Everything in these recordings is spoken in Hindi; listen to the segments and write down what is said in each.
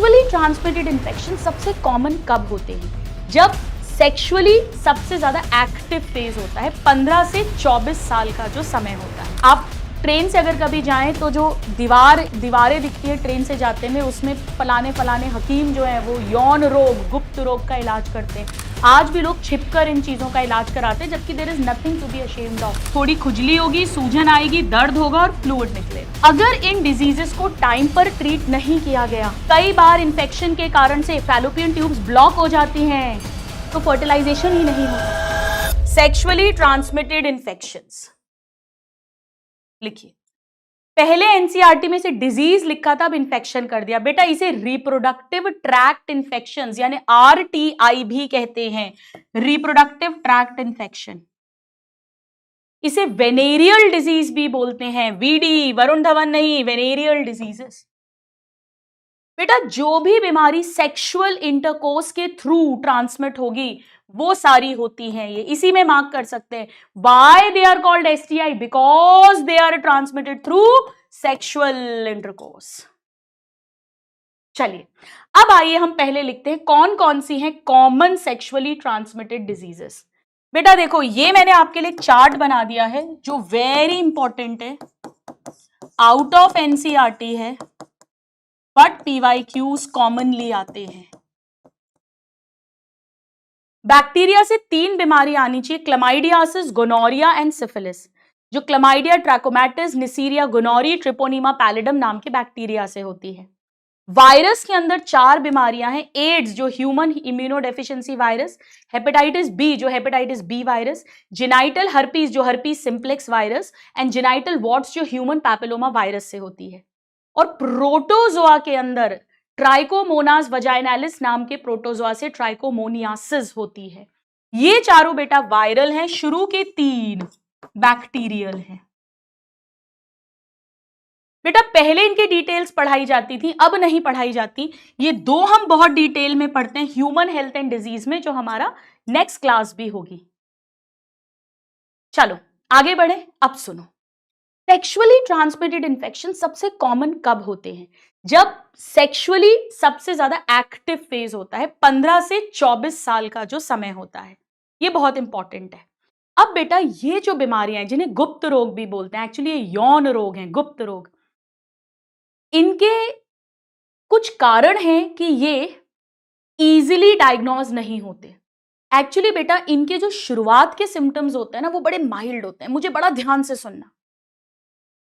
सेक्सुअली ट्रांसमिटेड इन्फेक्शन सबसे कॉमन कब होते हैं? जब सेक्सुअली सबसे ज्यादा एक्टिव फेज होता है, 15 से 24 साल का जो समय होता है। आप ट्रेन से अगर कभी जाएं तो जो दीवारें दिखती है ट्रेन से जाते में, उसमें फलाने हकीम जो है वो यौन रोग, गुप्त रोग का इलाज करते हैं। आज भी लोग छिपकर इन चीजों का इलाज कराते हैं, जबकि there is nothing to be ashamed of. थोड़ी खुजली होगी, सूजन आएगी, दर्द होगा और फ्लूइड निकलेगा। अगर इन डिजीजेस को टाइम पर ट्रीट नहीं किया गया, कई बार इन्फेक्शन के कारण से फैलोपियन ट्यूब्स ब्लॉक हो जाती हैं, तो फर्टिलाइजेशन ही नहीं होता। सेक्सुअली ट्रांसमिटेड इन्फेक्शंस लिखिए। पहले एनसीईआरटी में से डिजीज लिखा था, अब इन्फेक्शन कर दिया। बेटा इसे रिप्रोडक्टिव ट्रैक्ट इन्फेक्शंस यानी आरटीआई भी कहते हैं, रिप्रोडक्टिव ट्रैक्ट इन्फेक्शन। इसे वेनेरियल डिजीज भी बोलते हैं, वीडी, वरुण धवन नहीं, वेनेरियल डिजीजेस। बेटा जो भी बीमारी सेक्सुअल इंटरकोर्स के थ्रू ट्रांसमिट होगी वो सारी होती हैं ये। इसी में मार्क कर सकते हैं why they are called STI, because they are transmitted through sexual intercourse. चलिए अब आइए हम पहले लिखते हैं कौन कौन सी हैं कॉमन सेक्सुअली ट्रांसमिटेड डिजीजेस। बेटा देखो ये मैंने आपके लिए चार्ट बना दिया है जो वेरी इंपॉर्टेंट है, आउट ऑफ एनसीईआरटी है, बट पीवाईक्यूज कॉमनली आते हैं। बैक्टीरिया से 3 बीमारी आनी चाहिए, क्लमाइडियासिस, गोनोरिया एंड सिफिलिस। जो क्लमाइडिया, ट्रैकोमैटिस, निसीरिया, गोनोरी, ट्रिपोनीमा पैलिडम नाम के बैक्टीरिया से होती है। वायरस के अंदर 4 बीमारियां हैं, एड्स जो human immunodeficiency virus, hepatitis B जो hepatitis B virus, genital herpes जो herpes simplex virus and genital warts जो ह्यूमन पैपिलोमा वायरस से होती है। और प्रोटोजोआ के अंदर ट्राइकोमोनास वजाइनालिस नाम के प्रोटोजोआ से ट्राइकोमोनियासिस होती है। ये चारों बेटा वायरल हैं, शुरू के 3 बैक्टीरियल हैं। बेटा पहले इनकी डिटेल्स पढ़ाई जाती थी, अब नहीं पढ़ाई जाती। ये 2 हम बहुत डिटेल में पढ़ते हैं ह्यूमन हेल्थ एंड डिजीज में, जो हमारा नेक्स्ट क्लास भी होगी। चलो आगे बढ़े। अब सुनो, सेक्सुअली ट्रांसमिटेड इन्फेक्शन सबसे कॉमन कब होते हैं? जब सेक्सुअली सबसे ज्यादा एक्टिव फेज होता है, 15 से 24 साल का जो समय होता है। ये बहुत इंपॉर्टेंट है। अब बेटा ये जो बीमारियां हैं जिन्हें गुप्त रोग भी बोलते हैं, एक्चुअली ये यौन रोग हैं, गुप्त रोग। इनके कुछ कारण हैं कि ये इजीली डायग्नोज नहीं होते। एक्चुअली बेटा इनके जो शुरुआत के सिम्टम्स होते हैं ना, वो बड़े माइल्ड होते हैं। मुझे बड़ा ध्यान से सुनना।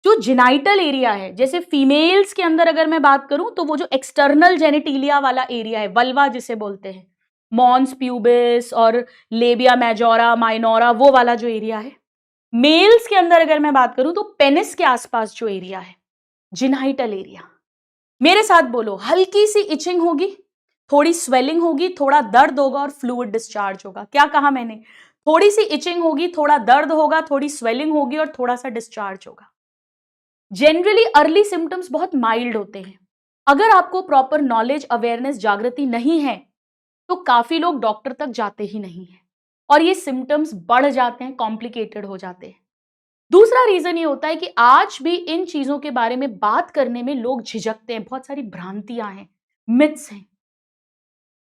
जो जेनाइटल एरिया है, जैसे फीमेल्स के अंदर अगर मैं बात करूं तो वो जो एक्सटर्नल जेनिटिलिया वाला एरिया है, वल्वा जिसे बोलते हैं, मॉन्स प्यूबिस और लेबिया मेजोरा माइनोरा, वो वाला जो एरिया है। मेल्स के अंदर अगर मैं बात करूं तो पेनिस के आसपास जो एरिया है, जेनाइटल एरिया। मेरे साथ बोलो, हल्की सी इचिंग होगी, थोड़ी स्वेलिंग होगी, थोड़ा दर्द होगा और फ्लूइड डिस्चार्ज होगा। क्या कहा मैंने? थोड़ी सी इचिंग होगी, थोड़ा दर्द होगा, थोड़ी स्वेलिंग होगी और थोड़ा सा डिस्चार्ज होगा। जनरली अर्ली सिम्टम्स बहुत माइल्ड होते हैं। अगर आपको प्रॉपर नॉलेज, अवेयरनेस, जागृति नहीं है तो काफी लोग डॉक्टर तक जाते ही नहीं है और ये सिम्टम्स बढ़ जाते हैं, कॉम्प्लिकेटेड हो जाते हैं। दूसरा रीजन ये होता है कि आज भी इन चीजों के बारे में बात करने में लोग झिझकते हैं, बहुत सारी भ्रांतियां हैं, मिथ्स हैं।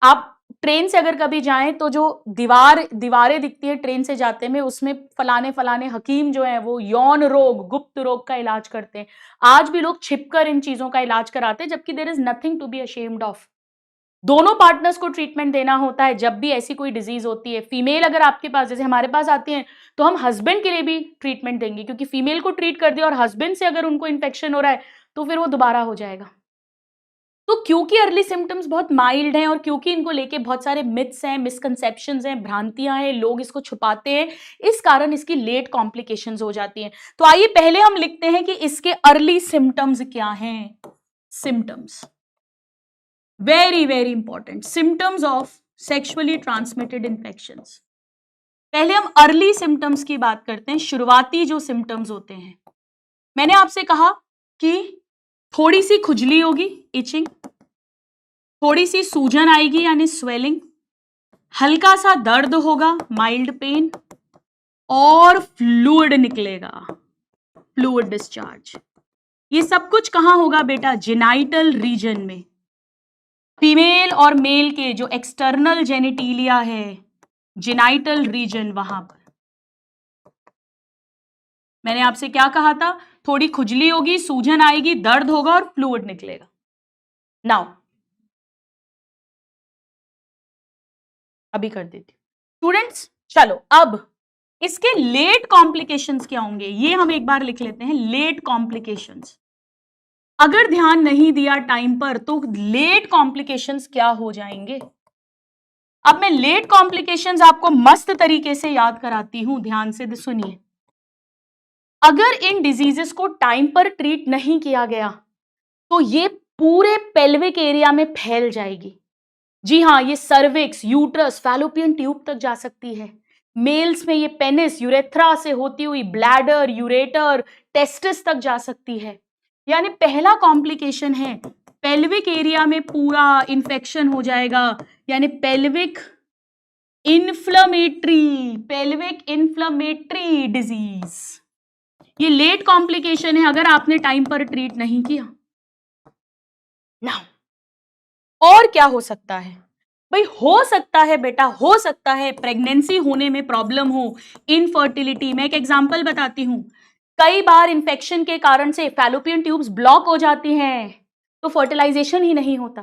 आप ट्रेन से अगर कभी जाएं तो जो दीवारें दिखती है ट्रेन से जाते में, उसमें फलाने हकीम जो है वो यौन रोग, गुप्त रोग का इलाज करते हैं। आज भी लोग छिपकर इन चीजों का इलाज कराते हैं, जबकि there is nothing to be ashamed of. दोनों पार्टनर्स को ट्रीटमेंट देना होता है जब भी ऐसी कोई डिजीज होती है। फीमेल अगर आपके पास, जैसे हमारे पास आती है, तो हम हस्बैंड के लिए भी ट्रीटमेंट देंगे, क्योंकि फीमेल को ट्रीट कर दिया और हस्बैंड से अगर उनको इन्फेक्शन हो रहा है तो फिर वो दोबारा हो जाएगा। तो क्योंकि अर्ली सिम्टम्स बहुत माइल्ड हैं और क्योंकि इनको लेके बहुत सारे मिथ्स हैं, मिसकंसेप्शंस हैं, भ्रांतियां हैं, लोग इसको छुपाते हैं, इस कारण इसकी लेट कॉम्प्लिकेशंस हो जाती हैं। तो आइए पहले हम लिखते हैं कि इसके अर्ली सिम्टम्स क्या हैं। Symptoms very very important, symptoms of sexually transmitted infections. पहले हम अर्ली सिम्टम्स की बात करते हैं, शुरुआती जो सिम्टम्स होते हैं। मैंने आपसे कहा कि थोड़ी सी खुजली होगी, इचिंग, थोड़ी सी सूजन आएगी यानी स्वेलिंग, हल्का सा दर्द होगा, माइल्ड पेन, और फ्लूइड निकलेगा, फ्लूइड डिस्चार्ज। ये सब कुछ कहां होगा बेटा? जेनाइटल रीजन में। फीमेल और मेल के जो एक्सटर्नल जेनिटिलिया है, जेनाइटल रीजन, वहां पर मैंने आपसे क्या कहा था, थोड़ी खुजली होगी, सूजन आएगी, दर्द होगा और फ्लूइड निकलेगा। नाउ अभी कर देती हूं स्टूडेंट्स। चलो अब इसके लेट कॉम्प्लिकेशंस क्या होंगे ये हम एक बार लिख लेते हैं। लेट कॉम्प्लिकेशंस, अगर ध्यान नहीं दिया टाइम पर तो लेट कॉम्प्लिकेशंस क्या हो जाएंगे। अब मैं लेट कॉम्प्लिकेशंस आपको मस्त तरीके से याद कराती हूं, ध्यान से सुनिए। अगर इन डिजीजेस को टाइम पर ट्रीट नहीं किया गया तो ये पूरे पेल्विक एरिया में फैल जाएगी। जी हाँ, ये सर्विक्स, यूट्रस, फैलोपियन ट्यूब तक जा सकती है। मेल्स में ये पेनिस, यूरेथ्रा से होती हुई ब्लैडर, यूरेटर, टेस्टिस तक जा सकती है। यानी पहला कॉम्प्लिकेशन है पेल्विक एरिया में पूरा इंफेक्शन हो जाएगा, यानी पेल्विक इन्फ्लेमेटरी डिजीज। ये लेट कॉम्प्लिकेशन है अगर आपने टाइम पर ट्रीट नहीं किया। नाउ और क्या हो सकता है भाई, हो सकता है बेटा, हो सकता है प्रेगनेंसी होने में प्रॉब्लम हो, इनफर्टिलिटी। मैं एक एग्जांपल बताती हूं, कई बार इंफेक्शन के कारण से फैलोपियन ट्यूब्स ब्लॉक हो जाती हैं तो फर्टिलाइजेशन ही नहीं होता,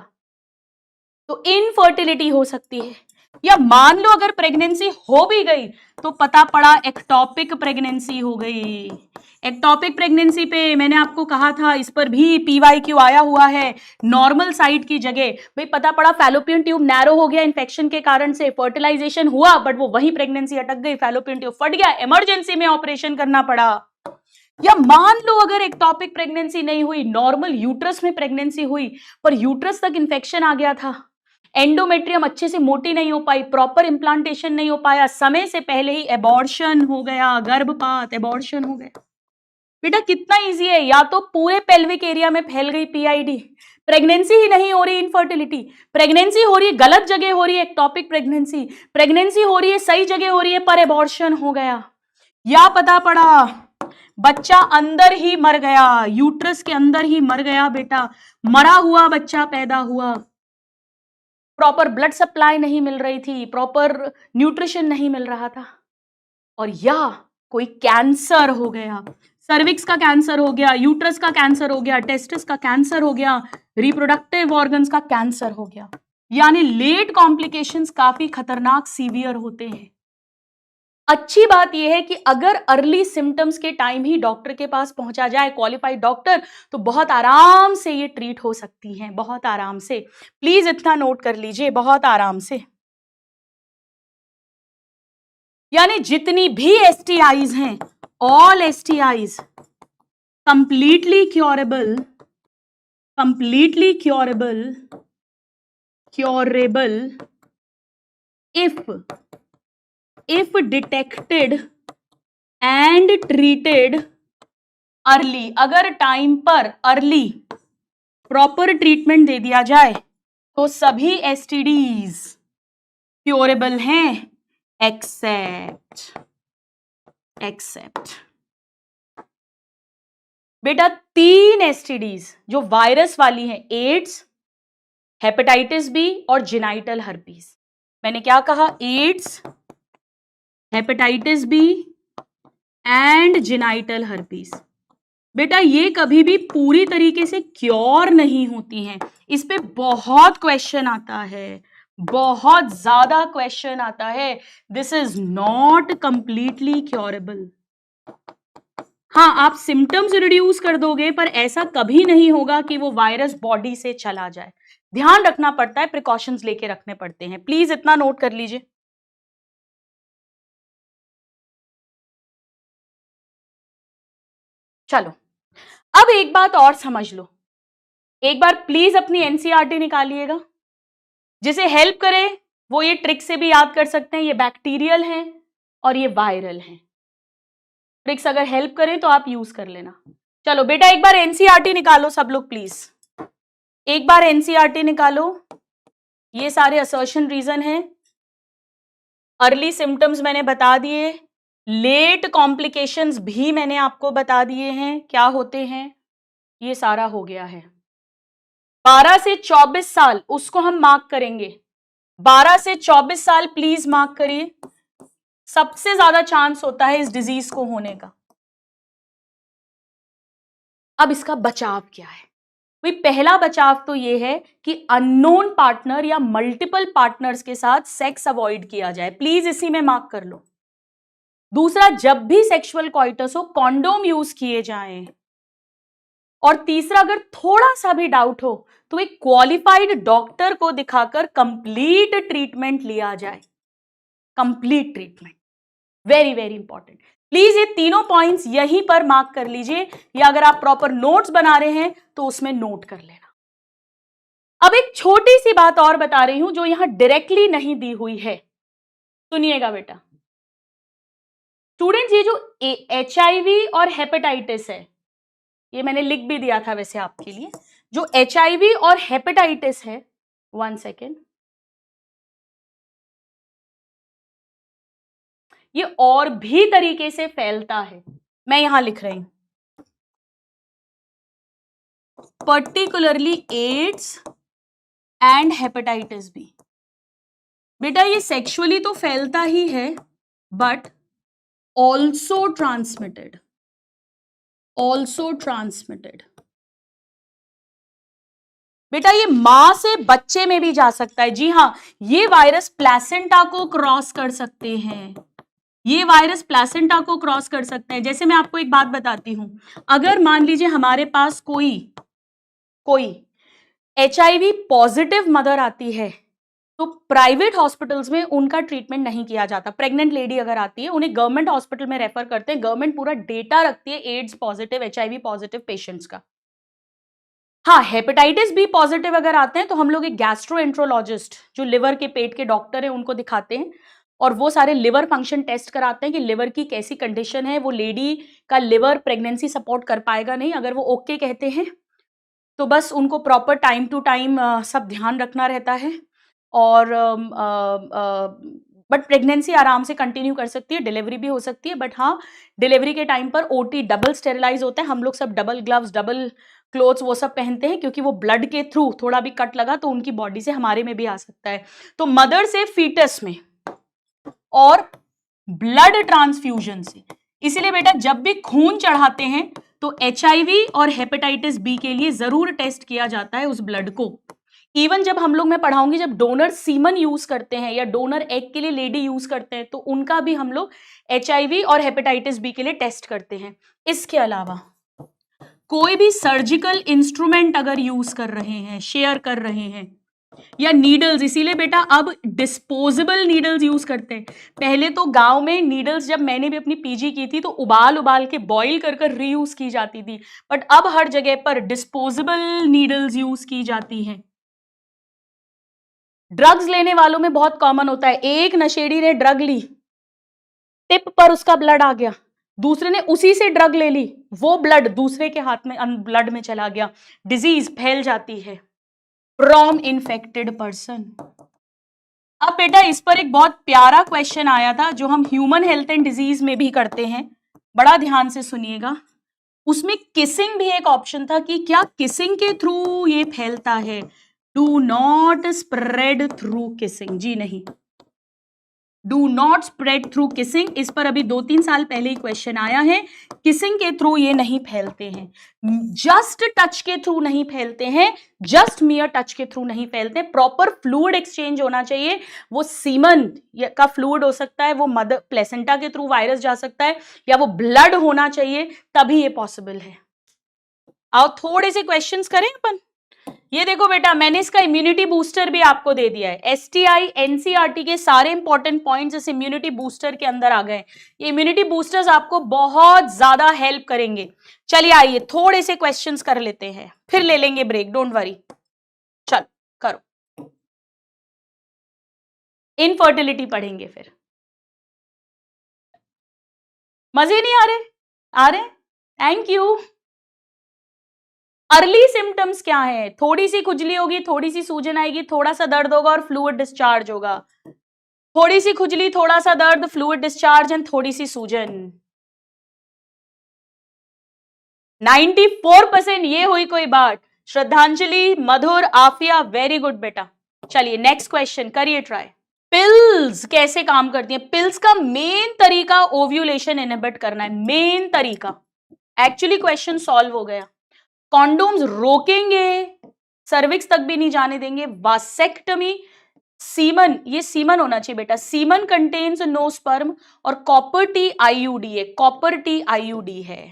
तो इनफर्टिलिटी हो सकती है। या मान लो अगर प्रेगनेंसी हो भी गई तो पता पड़ा एक्टॉपिक प्रेगनेंसी हो गई। एक्टॉपिक प्रेगनेंसी पे मैंने आपको कहा था, इस पर भी PYQ आया हुआ है, नॉर्मल साइट की जगह भाई पता पड़ा फैलोपियन ट्यूब नैरो हो गया इन्फेक्शन के कारण से, फर्टिलाइजेशन हुआ बट वो वही प्रेगनेंसी अटक गई, फैलोपियन ट्यूब फट गया, इमरजेंसी में ऑपरेशन करना पड़ा। या मान लो अगर एक्टॉपिक प्रेगनेंसी नहीं हुई, नॉर्मल यूट्रस में प्रेगनेंसी हुई पर यूट्रस तक इन्फेक्शन आ गया था, एंडोमेट्रियम अच्छे से मोटी नहीं हो पाई, प्रॉपर इंप्लांटेशन नहीं हो पाया, समय से पहले ही एबॉर्शन हो गया, गर्भपात, एबॉर्शन हो गया। बेटा कितना इजी है, या तो पूरे पेल्विक एरिया में फैल गई PID, प्रेगनेंसी ही नहीं हो रही, इनफर्टिलिटी, प्रेगनेंसी हो रही है गलत जगह हो रही है एक्टॉपिक प्रेगनेंसी, प्रेगनेंसी हो रही है सही जगह हो रही है पर एबॉर्शन हो गया, या पता पड़ा बच्चा अंदर ही मर गया, यूट्रस के अंदर ही मर गया, बेटा मरा हुआ बच्चा पैदा हुआ, प्रॉपर ब्लड सप्लाई नहीं मिल रही थी, प्रॉपर न्यूट्रिशन नहीं मिल रहा था, और या कोई कैंसर हो गया, सर्विक्स का कैंसर हो गया, यूट्रस का कैंसर हो गया, टेस्टिस का कैंसर हो गया, रिप्रोडक्टिव ऑर्गन्स का कैंसर हो गया। यानी लेट कॉम्प्लिकेशंस काफी खतरनाक, सीवियर होते हैं। अच्छी बात यह है कि अगर अर्ली सिम्टम्स के टाइम ही डॉक्टर के पास पहुंचा जाए, क्वालिफाइड डॉक्टर, तो बहुत आराम से ये ट्रीट हो सकती हैं, बहुत आराम से। प्लीज इतना नोट कर लीजिए, बहुत आराम से। यानी जितनी भी STIs हैं, all STIs completely curable if detected and treated early। अगर टाइम पर अर्ली प्रॉपर ट्रीटमेंट दे दिया जाए तो सभी STDs क्योरेबल हैं, एक्सेप्ट बेटा 3 STDs जो वायरस वाली हैं, एड्स, हेपेटाइटिस बी और जेनाइटल हर्पीस। मैंने क्या कहा, AIDS, hepatitis B and genital herpes. बेटा ये कभी भी पूरी तरीके से क्योर नहीं होती हैं, इस पे बहुत क्वेश्चन आता है, बहुत ज्यादा क्वेश्चन आता है। This is not completely curable. हाँ, आप सिम्टम्स रिड्यूस कर दोगे पर ऐसा कभी नहीं होगा कि वो वायरस बॉडी से चला जाए। ध्यान रखना पड़ता है, प्रिकॉशंस लेके रखने पड़ते हैं। प्लीज इतना नोट कर लीजिए। चलो अब एक बात और समझ लो, एक बार प्लीज अपनी NCERT निकालिएगा, जिसे हेल्प करे वो ये ट्रिक से भी याद कर सकते हैं। ये बैक्टीरियल हैं और ये वायरल हैं, ट्रिक्स अगर हेल्प करें तो आप यूज कर लेना। चलो बेटा एक बार NCERT निकालो सब लोग, प्लीज एक बार NCERT निकालो। ये सारे असर्शन रीजन है, अर्ली सिम्टम्स मैंने बता दिए, लेट कॉम्प्लिकेशंस भी मैंने आपको बता दिए हैं क्या होते हैं, ये सारा हो गया है। 12 से 24 साल उसको हम मार्क करेंगे। 12 से 24 साल प्लीज मार्क करिए, सबसे ज्यादा चांस होता है इस डिजीज को होने का। अब इसका बचाव क्या है? भाई पहला बचाव तो ये है कि अननोन पार्टनर या मल्टीपल पार्टनर्स के साथ सेक्स अवॉइड किया जाए, प्लीज इसी में मार्क कर लो। दूसरा, जब भी सेक्सुअल कॉइटस हो कॉन्डोम यूज किए जाएं। और तीसरा, अगर थोड़ा सा भी डाउट हो तो एक क्वालिफाइड डॉक्टर को दिखाकर कंप्लीट ट्रीटमेंट लिया जाए, complete treatment, very very important. Please ये तीनों पॉइंट्स यहीं पर मार्क कर लीजिए, या अगर आप प्रॉपर नोट्स बना रहे हैं तो उसमें नोट कर लेना। अब एक छोटी सी बात और बता रही हूं जो यहां डायरेक्टली नहीं दी हुई है, सुनिएगा बेटा। स्टूडेंट्स, ये जो HIV और हेपेटाइटिस है, ये मैंने लिख भी दिया था वैसे आपके लिए, जो HIV और हेपेटाइटिस है, 1 सेकेंड, ये और भी तरीके से फैलता है, मैं यहां लिख रही हूं, particularly AIDS and hepatitis B. बेटा ये सेक्सुअली तो फैलता ही है, but also transmitted, also transmitted. बेटा ये मां से बच्चे में भी जा सकता है, जी हां, ये वायरस प्लेसेंटा को क्रॉस कर सकते हैं, ये वायरस प्लेसेंटा को क्रॉस कर सकते हैं। जैसे मैं आपको एक बात बताती हूं, अगर मान लीजिए हमारे पास कोई HIV पॉजिटिव मदर आती है तो प्राइवेट हॉस्पिटल्स में उनका ट्रीटमेंट नहीं किया जाता। प्रेग्नेंट लेडी अगर आती है उन्हें गवर्नमेंट हॉस्पिटल में रेफर करते हैं, गवर्नमेंट पूरा डेटा रखती है AIDS positive, HIV positive patients का। हाँ, हेपेटाइटिस बी पॉजिटिव अगर आते हैं तो हम लोग एक गैस्ट्रोएंट्रोलॉजिस्ट, जो लिवर के पेट के डॉक्टर हैं, उनको दिखाते हैं और वो सारे लिवर फंक्शन टेस्ट कराते हैं कि लिवर की कैसी कंडीशन है, वो लेडी का लिवर प्रेगनेंसी सपोर्ट कर पाएगा नहीं। अगर वो ओके कहते हैं तो बस उनको प्रॉपर टाइम टू टाइम सब ध्यान रखना रहता है, और बट प्रेगनेंसी आराम से कंटिन्यू कर सकती है, डिलीवरी भी हो सकती है। बट हाँ, डिलीवरी के टाइम पर OT डबल स्टेरिलाइज होता है, हम लोग सब डबल ग्लव्स, डबल क्लोथ्स वो सब पहनते हैं, क्योंकि वो ब्लड के थ्रू थोड़ा भी कट लगा तो उनकी बॉडी से हमारे में भी आ सकता है। तो मदर से फीटस में और ब्लड ट्रांसफ्यूजन से, इसीलिए बेटा जब भी खून चढ़ाते हैं तो HIV और हेपेटाइटिस बी के लिए जरूर टेस्ट किया जाता है उस ब्लड को। इवन जब हम लोग, मैं पढ़ाऊंगी, जब डोनर सीमन यूज करते हैं या डोनर एग के लिए लेडी यूज करते हैं तो उनका भी हम लोग HIV और हेपेटाइटिस बी के लिए टेस्ट करते हैं। इसके अलावा कोई भी सर्जिकल इंस्ट्रूमेंट अगर यूज कर रहे हैं, शेयर कर रहे हैं, या नीडल्स, इसीलिए बेटा अब डिस्पोजेबल नीडल्स यूज करते हैं। पहले तो गांव में नीडल्स, जब मैंने भी अपनी PG की थी तो उबाल उबाल के बॉईल कर कर रीयूज की जाती थी, बट अब हर जगह पर डिस्पोजेबल नीडल्स यूज की जाती हैं। ड्रग्स लेने वालों में बहुत कॉमन होता है, एक नशेड़ी ने ड्रग ली, टिप पर उसका ब्लड आ गया, दूसरे ने उसी से ड्रग ले ली, वो ब्लड दूसरे के हाथ में ब्लड में चला गया, डिजीज फैल जाती है फ्रॉम इन्फेक्टेड पर्सन। अब बेटा इस पर एक बहुत प्यारा क्वेश्चन आया था जो हम ह्यूमन हेल्थ एंड डिजीज में भी करते हैं, बड़ा ध्यान से सुनिएगा। उसमें किसिंग भी एक ऑप्शन था कि क्या किसिंग के थ्रू ये फैलता है। Do not spread through kissing, जी नहीं, do not spread through kissing, इस पर अभी 2-3 साल पहले ही क्वेश्चन आया है। किसिंग के थ्रू ये नहीं फैलते हैं, जस्ट टच के थ्रू नहीं फैलते हैं, जस्ट मियर टच के थ्रू नहीं फैलते, प्रॉपर फ्लूइड एक्सचेंज होना चाहिए। वो सीमन का फ्लूइड हो सकता है, वो मदर प्लेसेंटा के थ्रू वायरस जा सकता है, या वो ब्लड होना चाहिए, तभी ये पॉसिबल है। आओ थोड़े से क्वेश्चंस करें अपन। ये देखो बेटा, मैंने इसका इम्यूनिटी बूस्टर भी आपको दे दिया है। STI NCERT के सारे इंपॉर्टेंट पॉइंट्स इस इम्यूनिटी बूस्टर के अंदर आ गए। ये इम्यूनिटी बूस्टर्स आपको बहुत ज्यादा हेल्प करेंगे। चलिए आइए थोड़े से क्वेश्चंस कर लेते हैं, फिर ले लेंगे ब्रेक, डोंट वरी। चल करो, इनफर्टिलिटी पढ़ेंगे फिर। मजे नहीं आ रहे? आ रहे? Thank you. अर्ली सिम्टम्स क्या है? थोड़ी सी खुजली होगी, थोड़ी सी सूजन आएगी, थोड़ा सा दर्द होगा और फ्लूइड डिस्चार्ज होगा। थोड़ी सी खुजली, थोड़ा सा दर्द, फ्लूइड डिस्चार्ज एंड थोड़ी सी सूजन। 94% ये हुई कोई बात। श्रद्धांजलि, मधुर, आफिया, वेरी गुड बेटा। चलिए नेक्स्ट क्वेश्चन करिए ट्राई। पिल्स कैसे काम करती हैं? पिल्स का मेन तरीका ओव्यूलेशन इनहिबिट करना है, मेन तरीका। एक्चुअली क्वेश्चन सॉल्व हो गया। कॉन्डोम्स रोकेंगे, सर्विक्स तक भी नहीं जाने देंगे। वासेक्टमी, सीमन, ये सीमन होना चाहिए बेटा, सीमन कंटेन्स नो स्पर्म, और कॉपर टी आईयूडी है, कॉपर टी आईयूडी है।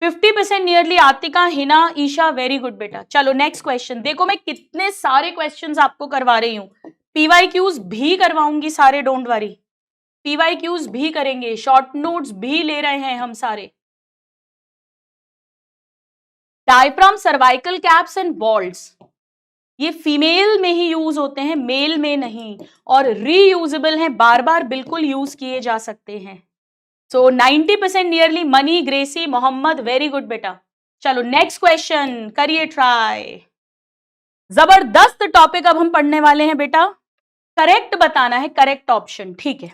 50% nearly. Aatika, Hina, Isha, very good बेटा। चलो नेक्स्ट क्वेश्चन। देखो मैं कितने सारे क्वेश्चंस आपको करवा रही हूं, पीवाईक्यूज भी करवाऊंगी सारे, डोंट वरी, पीवाईक्यूज भी करेंगे, शॉर्ट नोट्स भी ले रहे हैं हम सारे। डायफ्राम, सर्वाइकल कैप्स एंड बॉल्ट्स, ये फीमेल में ही यूज होते हैं, मेल में नहीं, और रीयूजेबल हैं, बार बार बिल्कुल यूज किए जा सकते हैं। So 90% nearly. Mani, Gracy, Mohammad, very good बेटा। चलो नेक्स्ट क्वेश्चन करिए ट्राई। जबरदस्त टॉपिक अब हम पढ़ने वाले हैं बेटा। करेक्ट बताना है, करेक्ट ऑप्शन, ठीक है।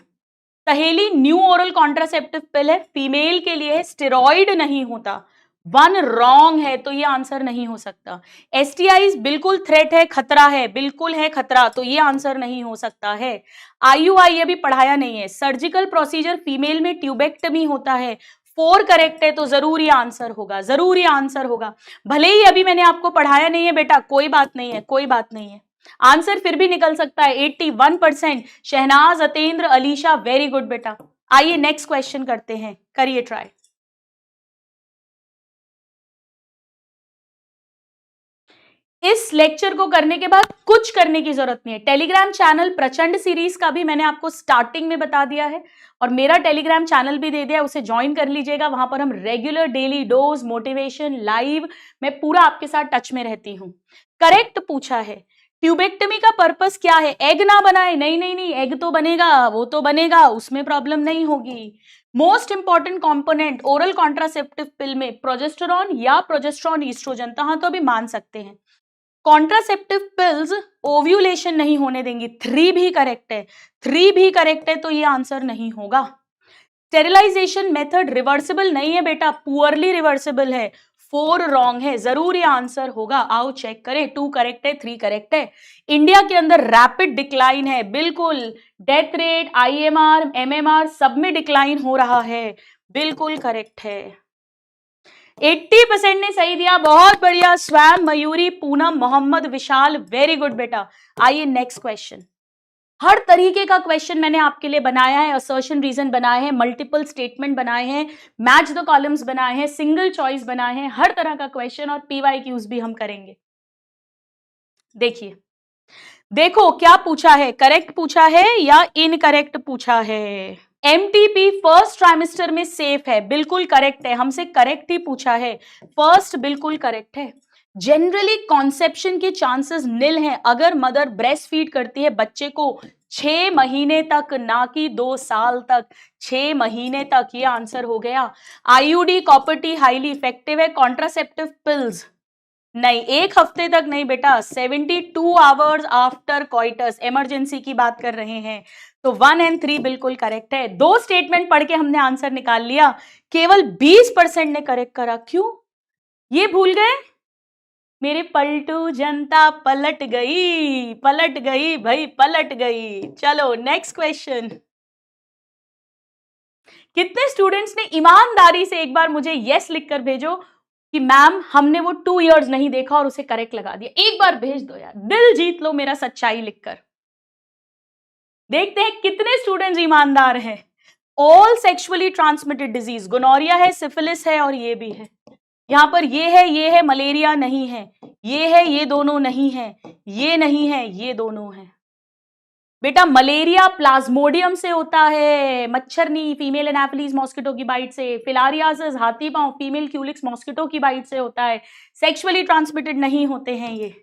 सहेली न्यू ओरल कॉन्ट्रासेप्टिव पिल है, फीमेल के लिए है, स्टेरॉइड नहीं होता। वन रॉन्ग है, तो ये आंसर नहीं हो सकता। एसटीआईज बिल्कुल थ्रेट है, खतरा है, बिल्कुल है खतरा, तो ये आंसर नहीं हो सकता है। आईयूआई अभी पढ़ाया नहीं है। सर्जिकल प्रोसीजर फीमेल में ट्यूबेक्टमी होता है, 4 करेक्ट है, तो जरूरी आंसर होगा, जरूरी आंसर होगा। भले ही अभी मैंने आपको पढ़ाया नहीं है बेटा, कोई बात नहीं है, कोई बात नहीं है, आंसर फिर भी निकल सकता है। 81%। शहनाज, अतेंद्र, अलीशा, वेरी गुड बेटा। आइए नेक्स्ट क्वेश्चन करते हैं, करिए ट्राई। इस लेक्चर को करने के बाद कुछ करने की जरूरत नहीं है। टेलीग्राम चैनल प्रचंड सीरीज का भी मैंने आपको स्टार्टिंग में बता दिया है, और मेरा टेलीग्राम चैनल भी दे दिया, उसे ज्वाइन कर लीजिएगा। वहां पर हम regular daily dose, motivation, live, मैं पूरा आपके साथ टच में रहती हूं। करेक्ट पूछा है। ट्यूबेक्टमी का पर्पस क्या है? एग ना बनाए, नहीं नहीं नहीं, एग तो बनेगा, वो तो बनेगा, उसमें प्रॉब्लम नहीं होगी। Most important component oral contraceptive पिल में प्रोजेस्टेरॉन या प्रोजेस्टेरॉन ईस्ट्रोजन, तो हाँ तो अभी मान सकते हैं। कॉन्ट्रासेप्टिव पिल्स ओव्यूलेशन नहीं होने देंगी, 3 भी करेक्ट है, 3 भी करेक्ट है, तो ये आंसर नहीं होगा। स्टेरिलाइजेशन मेथड रिवर्सिबल नहीं है बेटा, पुअरली रिवर्सिबल है, 4 रॉन्ग है, जरूर ये आंसर होगा। आओ चेक करें, 2 करेक्ट है, 3 करेक्ट है। इंडिया के अंदर रैपिड डिक्लाइन है, बिल्कुल, डेथ रेट, आईएमआर, एमएमआर सब में डिक्लाइन हो रहा है, बिल्कुल करेक्ट है। 80% ने सही दिया, बहुत बढ़िया। स्वयं, मयूरी, पूनम, मोहम्मद, विशाल, वेरी गुड बेटा। आइए नेक्स्ट क्वेश्चन। हर तरीके का क्वेश्चन मैंने आपके लिए बनाया है, असर्शन रीजन बनाए हैं, मल्टीपल स्टेटमेंट बनाए हैं, मैच द कॉलम्स बनाए हैं, सिंगल चॉइस बनाए हैं, हर तरह का क्वेश्चन, और पीवाईक्यूज भी हम करेंगे। देखिए, देखो क्या पूछा है, करेक्ट पूछा है या इनकरेक्ट पूछा है। एमटीपी फर्स्ट ट्राइमेस्टर में सेफ है, बिल्कुल करेक्ट है, हमसे करेक्ट ही पूछा है, फर्स्ट बिल्कुल करेक्ट है। जनरली कॉन्सेप्शन के चांसेस निल हैं अगर मदर ब्रेस्ट फीड करती है बच्चे को 6 महीने तक, ना कि 2 साल तक, 6 महीने तक, ये आंसर हो गया। IUD, copper T highly effective है। कॉन्ट्रासेप्टिव पिल्स नहीं, 1 हफ्ते तक नहीं बेटा, 72 आवर्स आफ्टर कॉइटस, इमरजेंसी की बात कर रहे हैं, तो 1 और 3 बिल्कुल करेक्ट है। 2 स्टेटमेंट पढ़ के हमने आंसर निकाल लिया, केवल 20% ने करेक्ट करा, क्यों? ये भूल गए? मेरे पलटू जनता पलट गई, पलट गई भाई, पलट गई। चलो नेक्स्ट क्वेश्चन। कितने स्टूडेंट्स ने ईमानदारी से एक बार मुझे यस लिखकर भेजो कि मैम हमने वो 2 इयर्स नहीं देखा और उसे करेक्ट लगा दिया, एक बार भेज दो यार, दिल जीत लो मेरा सच्चाई लिखकर। देखते हैं कितने स्टूडेंट्स ईमानदार हैं। All sexually transmitted disease, gonorrhoea है, सिफिलिस है, और ये भी है। यहां पर ये है, मलेरिया नहीं है, ये है, ये दोनों नहीं है, ये नहीं है, ये दोनों है। बेटा मलेरिया प्लाज्मोडियम से होता है, मच्छरनी फीमेल एनाफिलीज मॉस्किटो की बाइट से, फिलारियासिस हाथी पांव फीमेल क्यूलिक्स मॉस्किटो की बाइट से होता है, सेक्सुअली ट्रांसमिटेड नहीं होते हैं ये।